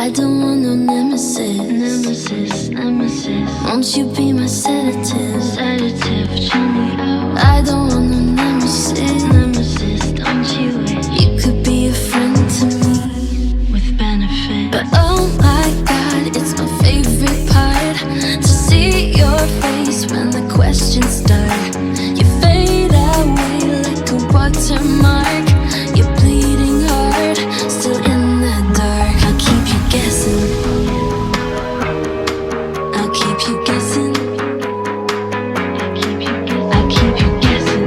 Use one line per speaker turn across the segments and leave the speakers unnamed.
I don't want no nemesis. Won't you be my sedative? I don't want no nemesis. Don't you wish you could be a friend to me with benefit? But oh my God, it's my favorite part to see your face when the questions start. You fade away like a watermark. You're bleeding hard, still in the dark. I'll keep you guessing. I'll keep you guessing. I'll keep you guessing.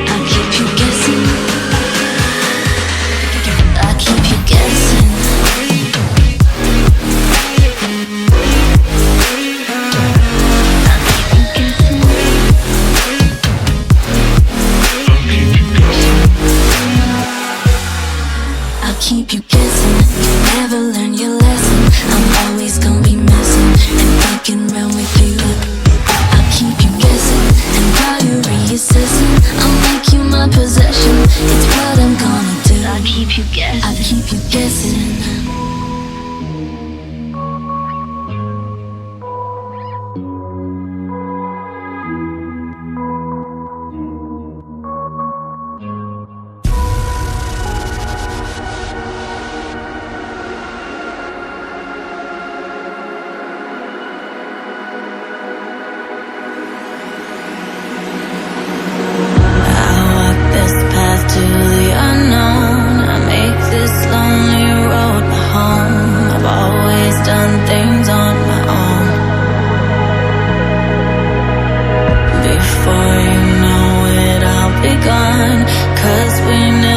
I'll keep you guessing. I'll keep you guessing. I'll keep you guessing. You never learn your lesson. I'm always gonna be messing and fucking around with you. I'll keep you guessing, and while you're reassessing, I'll make you my possession. It's what I'm gonna do. I'll keep you guessing. I'll keep you guessing.
To the unknown, I make this lonely road my home. I've always done things on my own. Before you know it, I'll be gone, 'cause we never